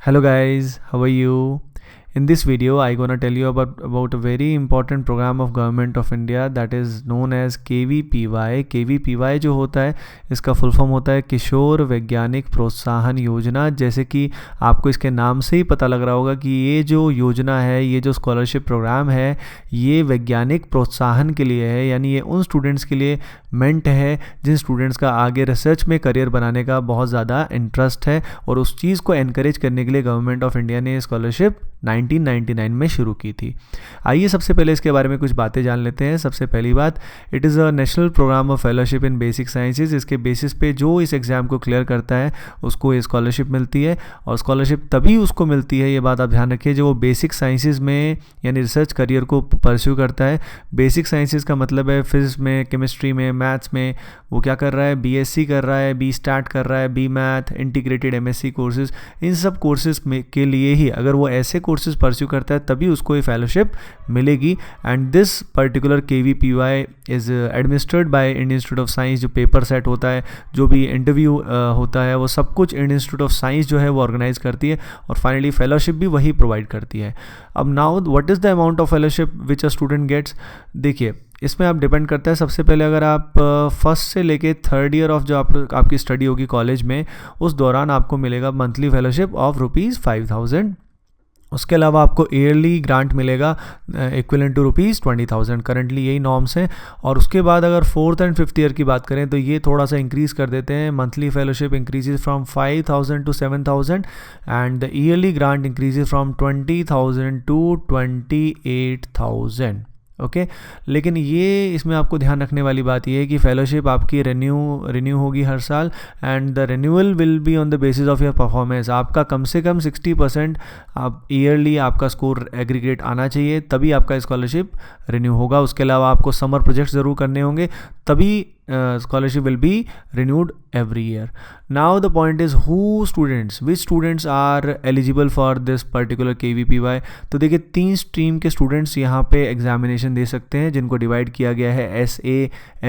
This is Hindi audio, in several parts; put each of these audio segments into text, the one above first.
Hello guys, how are you? In this video, I gonna tell you about a very important program of Government of India that is known as KVPY. KVPY जो होता है इसका फुल फॉर्म होता है किशोर वैज्ञानिक प्रोत्साहन योजना। जैसे कि आपको इसके नाम से ही पता लग रहा होगा कि ये जो योजना है, ये जो स्कॉलरशिप प्रोग्राम है, ये वैज्ञानिक प्रोत्साहन के लिए है। यानी ये उन स्टूडेंट्स के लिए मेंट है जिन स्टूडेंट्स का आगे रिसर्च में करियर बनाने का बहुत ज़्यादा इंटरेस्ट है, और उस चीज़ को एनकरेज करने के लिए गवर्नमेंट ऑफ इंडिया ने स्कॉलरशिप 1999 में शुरू की थी। आइए सबसे पहले इसके बारे में कुछ बातें जान लेते हैं। सबसे पहली बात, it is a national program of fellowship in basic sciences. इसके बेसिस पे जो इस एग्ज़ाम को क्लियर करता है उसको ये स्कॉलरशिप मिलती है, और स्कॉलरशिप तभी उसको मिलती है, ये बात आप ध्यान रखिए, जो वो बेसिक साइंसेज में यानी रिसर्च करियर को परस्यू करता है। बेसिक साइंसेज का मतलब है फिजिक्स में, केमिस्ट्री में, मैथ्स में वो क्या कर रहा है, बीएससी कर रहा है, बी स्टार्ट कर रहा है, B math, integrated MSc courses. इन सब कोर्सेज में के लिए ही अगर वो ऐसे कोर्सेज परस्यू करता है तभी उसको ये फेलोशिप मिलेगी। And this particular KVPY is administered by Indian institute of science. जो पेपर सेट होता है, जो भी इंटरव्यू होता है, वो सब कुछ इंडियन इंस्टीट्यूट ऑफ साइंस जो है वो ऑर्गेनाइज करती है, और फाइनली फेलोशिप भी वही प्रोवाइड करती है। अब now what is the amount of fellowship which a student gets. देखिए, इसमें आप डिपेंड करता है। सबसे पहले अगर आप फर्स्ट से लेके थर्ड ईयर ऑफ जो आपकी स्टडी होगी कॉलेज में, उस दौरान आपको मिलेगा मंथली फेलोशिप ऑफ ₹5000। उसके अलावा आपको ईयरली ग्रांट मिलेगा इक्विवेलेंट टू ₹20,000। करंटली यही नॉर्म्स हैं। और उसके बाद अगर फोर्थ एंड फिफ्थ ईयर की बात करें तो ये थोड़ा सा इंक्रीज़ कर देते हैं। Monthly fellowship increases from 5,000 to 7,000 and the yearly grant increases from 20,000 to 28,000। Okay लेकिन ये इसमें आपको ध्यान रखने वाली बात ये है कि फेलोशिप आपकी रिन्यू होगी हर साल, and the renewal will be on the basis of your performance. आपका कम से कम 60% आप ईयरली आपका स्कोर एग्रीगेट आना चाहिए, तभी आपका स्कॉलरशिप रिन्यू होगा। उसके अलावा आपको समर प्रोजेक्ट्स ज़रूर करने होंगे, तभी scholarship will be renewed every year. Now the point is which students are eligible for this particular KVPY। तो देखिए, 3 स्ट्रीम के स्टूडेंट्स यहाँ पे एग्जामिनेशन दे सकते हैं, जिनको डिवाइड किया गया है SA,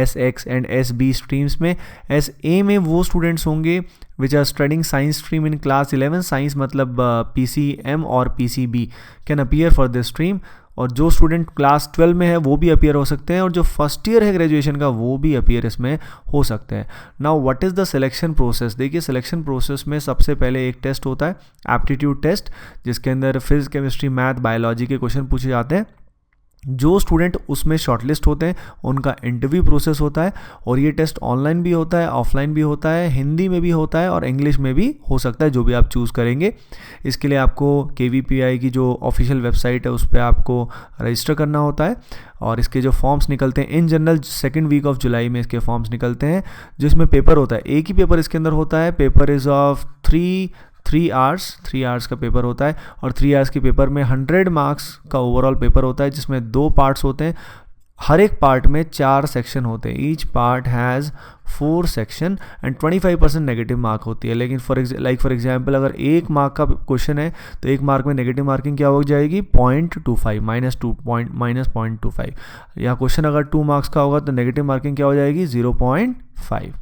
SX and SB streams में। SA में वो स्टूडेंट्स होंगे which are studying science stream in class 11। Science मतलब PCM और PCB can appear for this stream. और जो स्टूडेंट क्लास 12 में है वो भी अपीयर हो सकते हैं, और जो फर्स्ट ईयर है ग्रेजुएशन का वो भी अपीयर इसमें हो सकते हैं। Now what is the selection process. देखिए, सिलेक्शन प्रोसेस में सबसे पहले एक टेस्ट होता है, एप्टीट्यूड टेस्ट, जिसके अंदर फिजिक्स, केमिस्ट्री, मैथ, बायोलॉजी के क्वेश्चन पूछे जाते हैं। जो स्टूडेंट उसमें शॉर्टलिस्ट होते हैं उनका इंटरव्यू प्रोसेस होता है, और ये टेस्ट ऑनलाइन भी होता है, ऑफलाइन भी होता है, हिंदी में भी होता है और इंग्लिश में भी हो सकता है, जो भी आप चूज़ करेंगे। इसके लिए आपको KVPI की जो ऑफिशियल वेबसाइट है उस पर आपको रजिस्टर करना होता है, और इसके जो फॉर्म्स निकलते हैं in general second week of July में इसके फॉर्म्स निकलते हैं, जिसमें पेपर होता है। एक ही पेपर इसके अंदर होता है। पेपर इज़ ऑफ 3 आवर्स का पेपर होता है, और 3 आवर्स के पेपर में 100 मार्क्स का ओवरऑल पेपर होता है, जिसमें 2 पार्ट्स होते हैं। हर एक पार्ट में 4 सेक्शन होते हैं। Each part has 4 section and 25% negative mark होती है। लेकिन फॉर एग्जांपल अगर 1 मार्क का क्वेश्चन है तो 1 मार्क में नेगेटिव मार्किंग क्या हो जाएगी, 0.25 -0.25। या क्वेश्चन अगर 2 मार्क्स का होगा तो नेगेटिव मार्किंग क्या हो जाएगी, 0.5।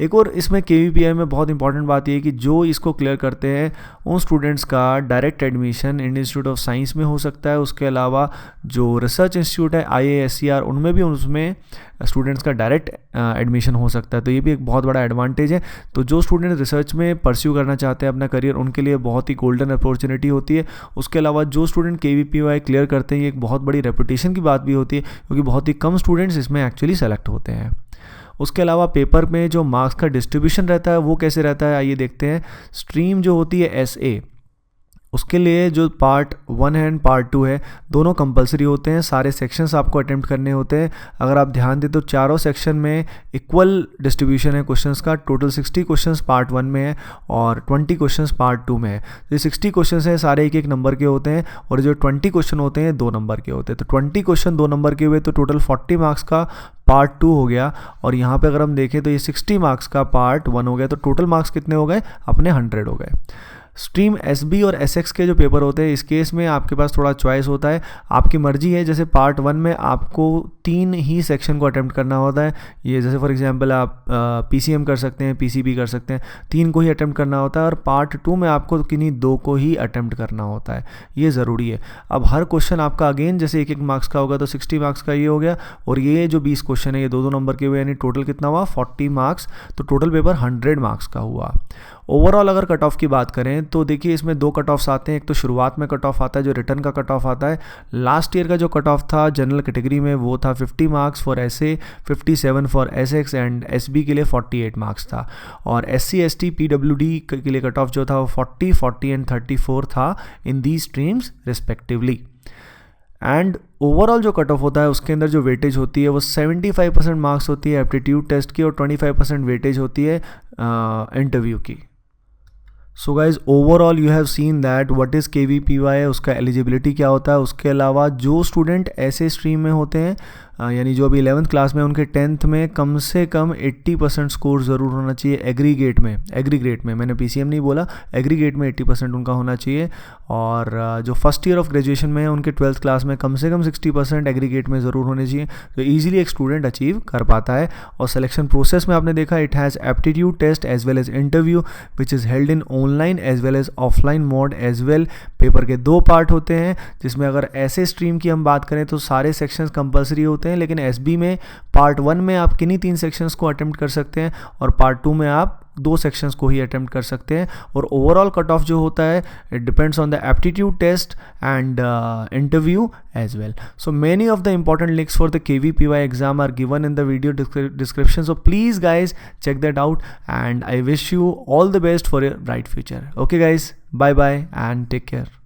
एक और इसमें KVPI में बहुत इंपॉर्टेंट बात यह है कि जो इसको क्लियर करते हैं उन स्टूडेंट्स का direct admission Indian institute of science में हो सकता है। उसके अलावा जो रिसर्च इंस्टीट्यूट है IISER, उनमें भी उसमें स्टूडेंट्स का डायरेक्ट एडमिशन हो सकता है। तो ये भी एक बहुत बड़ा एडवांटेज है। तो जो स्टूडेंट रिसर्च में परस्यू करना चाहते हैं अपना करियर, उनके लिए बहुत ही गोल्डन अपॉर्चुनिटी होती है। उसके अलावा जो स्टूडेंट KVPY क्लियर करते हैं, ये एक बहुत बड़ी रेपुटेशन की बात भी होती है, क्योंकि बहुत ही कम स्टूडेंट्स इसमें एक्चुअली सेलेक्ट होते हैं। उसके अलावा पेपर में जो मार्क्स का डिस्ट्रीब्यूशन रहता है वो कैसे रहता है, आइए देखते हैं। स्ट्रीम जो होती है SA, उसके लिए जो पार्ट 1 है एंड पार्ट 2 है, दोनों कंपलसरी होते हैं। सारे सेक्शंस आपको अटेम्प्ट करने होते हैं। अगर आप ध्यान दें तो चारों सेक्शन में इक्वल डिस्ट्रीब्यूशन है क्वेश्चंस का। टोटल 60 क्वेश्चंस पार्ट 1 में है और 20 क्वेश्चंस पार्ट 2 में है। तो 60 क्वेश्चंस हैं, सारे एक नंबर के होते हैं, और जो 20 क्वेश्चन होते हैं 2 नंबर के होते हैं। तो 20 क्वेश्चन 2 नंबर के हुए तो टोटल 40 मार्क्स का पार्ट 2 हो गया। और यहाँ पे अगर हम देखें तो ये 60 मार्क्स का पार्ट 1 हो गया, तो टोटल मार्क्स कितने हो गए, अपने 100 हो गए। स्ट्रीम एसबी और एसएक्स के जो पेपर होते हैं, इस केस में आपके पास थोड़ा चॉइस होता है, आपकी मर्जी है। जैसे पार्ट 1 में आपको 3 ही सेक्शन को अटेम्प्ट करना होता है। ये जैसे फॉर एग्जांपल आप पीसीएम कर सकते हैं, पीसीबी कर सकते हैं, 3 को ही अटेम्प्ट करना होता है। और पार्ट 2 में आपको किन्हीं 2 को ही अटेम्प्ट करना होता है, ये ज़रूरी है। अब हर क्वेश्चन आपका अगेन जैसे 1-1 मार्क्स का होगा, तो 60 मार्क्स का ये हो गया, और ये जो 20 क्वेश्चन है ये 2-2 नंबर के हुए, यानी टोटल कितना हुआ 40 मार्क्स। तो टोटल पेपर 100 मार्क्स का हुआ। ओवरऑल अगर कट ऑफ की बात करें तो देखिए इसमें 2 कट ऑफ्स आते हैं। एक तो शुरुआत में कट ऑफ आता है जो रिटर्न का कट ऑफ आता है। लास्ट ईयर का जो कट ऑफ था जनरल कैटेगरी में वो था 50 marks for SA, 57 for SX and SB के लिए 48 मार्क्स था। और एससी एसटी पीडब्ल्यूडी के लिए कट ऑफ जो था वो 40, 40 एंड 34 था इन दी स्ट्रीम्स रिस्पेक्टिवली। एंड ओवरऑल जो कट ऑफ होता है उसके अंदर जो वेटेज होती है वो 75% मार्क्स होती है एप्टीट्यूड टेस्ट की, और 25% वेटेज होती है इंटरव्यू की। So guys overall you have seen that what is KVPY, उसका एलिजिबिलिटी क्या होता है। उसके अलावा जो स्टूडेंट ऐसे स्ट्रीम में होते हैं यानी जो अभी 11th क्लास में, उनके 10th में कम से कम 80% स्कोर ज़रूर होना चाहिए एग्रीगेट में, मैंने PCM नहीं बोला, एग्रीगेट में 80% उनका होना चाहिए। और जो फर्स्ट ईयर ऑफ ग्रेजुएशन में है उनके 12th क्लास में कम से कम 60% एग्रीगेट में ज़रूर होने चाहिए, तो ईजिली एक स्टूडेंट अचीव कर पाता है। और सिलेक्शन प्रोसेस में आपने देखा it has aptitude test as well as interview which is held in online as well as offline mode as well. Paper के 2 पार्ट होते हैं, जिसमें अगर ऐसे स्ट्रीम की हम बात करें तो सारे सेक्शंस कंपलसरी होते हैं, लेकिन एसबी में पार्ट 1 में आप किन्हीं 3 सेक्शंस को अटेम्प्ट कर सकते हैं, और पार्ट 2 में आप 2 सेक्शंस को ही अटेम्प्ट कर सकते हैं। और ओवरऑल कट ऑफ जो होता है it depends on the aptitude test and interview as well. So many of the important links for the KVPY exam are given in the video description, so please guys check that out and I wish you all the best for your bright future. Okay guys, bye bye and take care.